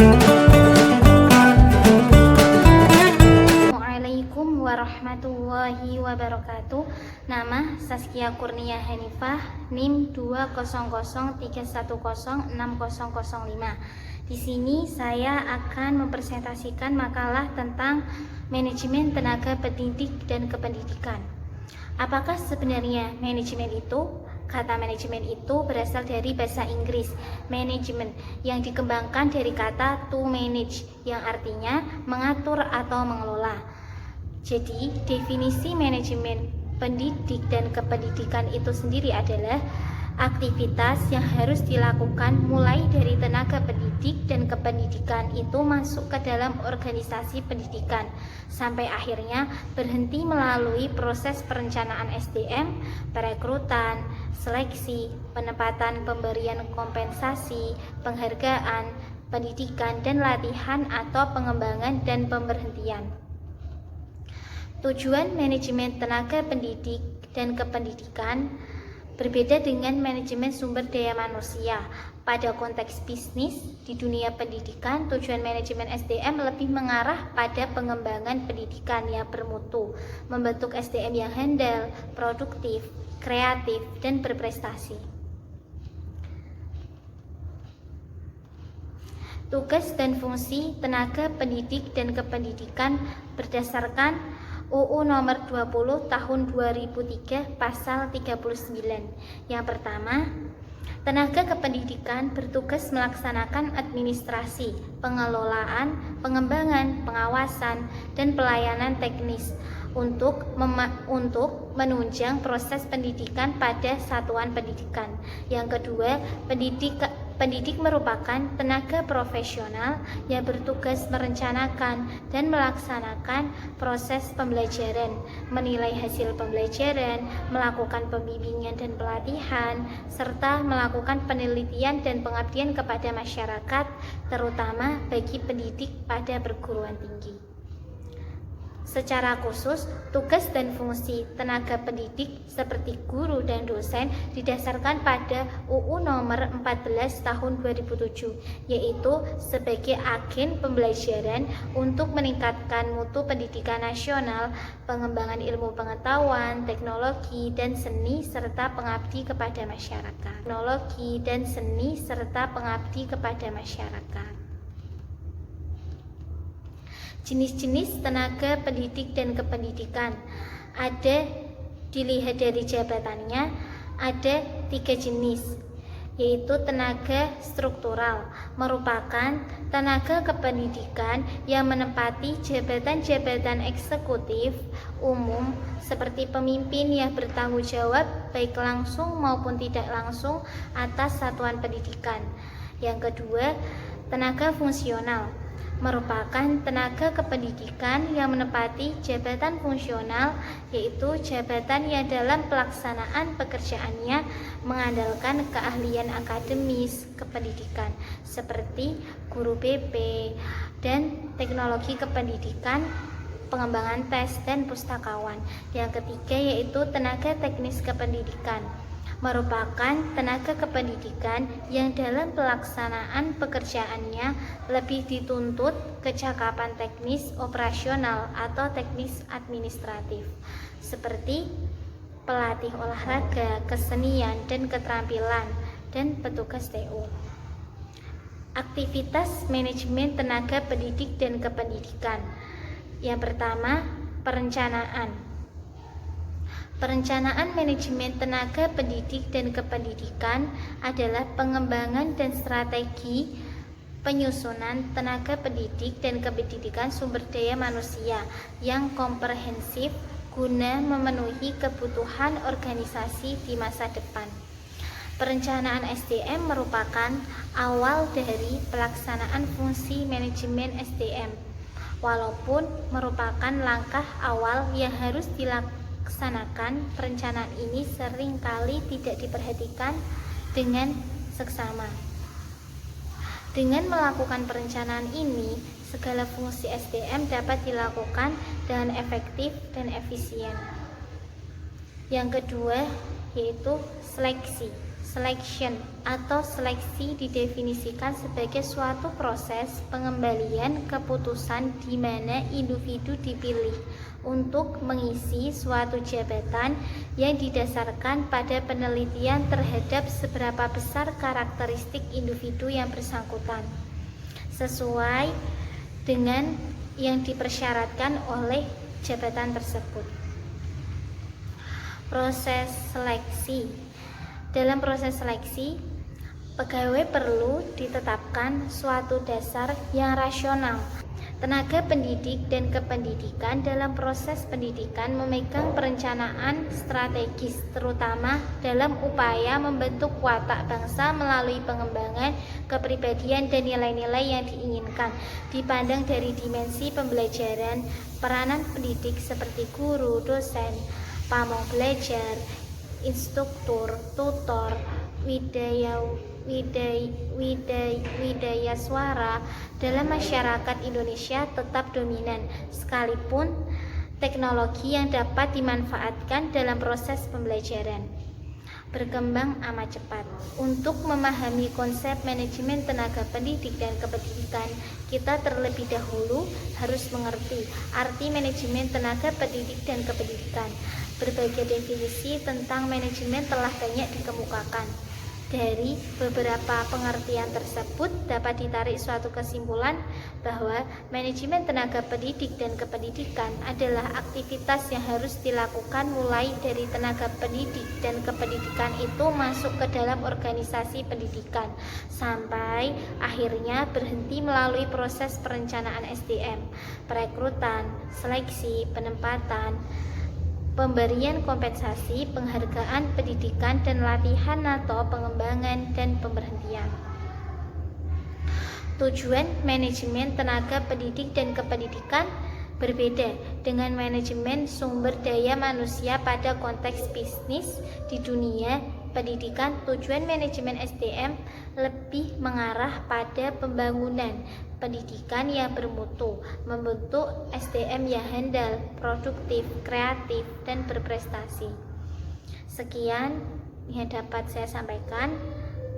Assalamualaikum warahmatullahi wabarakatuh. Nama Saskia Kurnia Hanifah, NIM 20031060005. Di sini saya akan mempresentasikan makalah tentang manajemen tenaga pendidik dan kependidikan. Apakah sebenarnya manajemen itu? Kata manajemen itu berasal dari bahasa Inggris management yang dikembangkan dari kata to manage yang artinya mengatur atau mengelola. Jadi definisi manajemen pendidik dan kependidikan itu sendiri adalah aktivitas yang harus dilakukan mulai dari tenaga pendidik dan kependidikan itu masuk ke dalam organisasi pendidikan sampai akhirnya berhenti melalui proses perencanaan SDM, perekrutan, seleksi, penempatan, pemberian kompensasi, penghargaan, pendidikan dan latihan atau pengembangan dan pemberhentian. Tujuan manajemen tenaga pendidik dan kependidikan berbeda dengan manajemen sumber daya manusia. Pada konteks bisnis di dunia pendidikan, tujuan manajemen SDM lebih mengarah pada pengembangan pendidikan yang bermutu, membentuk SDM yang handal, produktif, kreatif, dan berprestasi. Tugas dan fungsi tenaga pendidik dan kependidikan berdasarkan UU nomor 20 tahun 2003 pasal 39. Yang pertama, tenaga kependidikan bertugas melaksanakan administrasi, pengelolaan, pengembangan, pengawasan, dan pelayanan teknis untuk menunjang proses pendidikan pada satuan pendidikan. Yang kedua, pendidik merupakan tenaga profesional yang bertugas merencanakan dan melaksanakan proses pembelajaran, menilai hasil pembelajaran, melakukan pembimbingan dan pelatihan, serta melakukan penelitian dan pengabdian kepada masyarakat, terutama bagi pendidik pada perguruan tinggi. Secara khusus, tugas dan fungsi tenaga pendidik seperti guru dan dosen didasarkan pada UU nomor 14 tahun 2007, yaitu sebagai agen pembelajaran untuk meningkatkan mutu pendidikan nasional, pengembangan ilmu pengetahuan, teknologi dan seni serta pengabdi kepada masyarakat. Jenis-jenis tenaga pendidik dan kependidikan ada, dilihat dari jabatannya, ada 3 jenis, yaitu tenaga struktural, merupakan tenaga kependidikan yang menempati jabatan-jabatan eksekutif umum seperti pemimpin yang bertanggung jawab baik langsung maupun tidak langsung atas satuan pendidikan. Yang kedua, tenaga fungsional merupakan tenaga kependidikan yang menempati jabatan fungsional, yaitu jabatan yang dalam pelaksanaan pekerjaannya mengandalkan keahlian akademis kependidikan seperti guru BP dan teknologi kependidikan, pengembangan tes dan pustakawan. Yang ketiga yaitu tenaga teknis kependidikan, merupakan tenaga kependidikan yang dalam pelaksanaan pekerjaannya lebih dituntut kecakapan teknis operasional atau teknis administratif seperti pelatih olahraga, kesenian dan keterampilan, dan petugas TU. Aktivitas manajemen tenaga pendidik dan kependidikan. Yang pertama, perencanaan. Perencanaan manajemen tenaga pendidik dan kependidikan adalah pengembangan dan strategi penyusunan tenaga pendidik dan kependidikan sumber daya manusia yang komprehensif guna memenuhi kebutuhan organisasi di masa depan. Perencanaan SDM merupakan awal dari pelaksanaan fungsi manajemen SDM, walaupun merupakan langkah awal yang harus dilakukan. Perencanaan ini seringkali tidak diperhatikan dengan seksama. Dengan melakukan perencanaan ini, segala fungsi SDM dapat dilakukan dengan efektif dan efisien. Yang kedua yaitu seleksi. Selection atau seleksi didefinisikan sebagai suatu proses pengembalian keputusan di mana individu dipilih untuk mengisi suatu jabatan yang didasarkan pada penelitian terhadap seberapa besar karakteristik individu yang bersangkutan sesuai dengan yang dipersyaratkan oleh jabatan tersebut. Proses seleksi. Dalam proses seleksi, pegawai perlu ditetapkan suatu dasar yang rasional. Tenaga pendidik dan kependidikan dalam proses pendidikan memegang perencanaan strategis, terutama dalam upaya membentuk watak bangsa melalui pengembangan kepribadian dan nilai-nilai yang diinginkan. Dipandang dari dimensi pembelajaran, peranan pendidik seperti guru, dosen, pamong belajar, instruktur, tutor, widaya suara dalam masyarakat Indonesia tetap dominan, sekalipun teknologi yang dapat dimanfaatkan dalam proses pembelajaran berkembang amat cepat. Untuk memahami konsep manajemen tenaga pendidik dan kependidikan, kita terlebih dahulu harus mengerti arti manajemen tenaga pendidik dan kependidikan. Berbagai definisi tentang manajemen telah banyak dikemukakan. Dari beberapa pengertian tersebut dapat ditarik suatu kesimpulan bahwa manajemen tenaga pendidik dan kependidikan adalah aktivitas yang harus dilakukan mulai dari tenaga pendidik dan kependidikan itu masuk ke dalam organisasi pendidikan sampai akhirnya berhenti melalui proses perencanaan SDM, perekrutan, seleksi, penempatan, pemberian kompensasi, penghargaan pendidikan dan latihan atau pengembangan dan pemberhentian. Tujuan manajemen tenaga pendidik dan kependidikan berbeda dengan manajemen sumber daya manusia pada konteks bisnis di dunia pendidikan. Tujuan manajemen SDM lebih mengarah pada pembangunan pendidikan yang bermutu, membentuk SDM yang handal, produktif, kreatif, dan berprestasi. Sekian yang dapat saya sampaikan,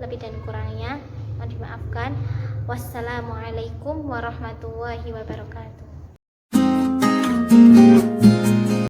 lebih dan kurangnya mohon dimaafkan. Wassalamualaikum warahmatullahi wabarakatuh.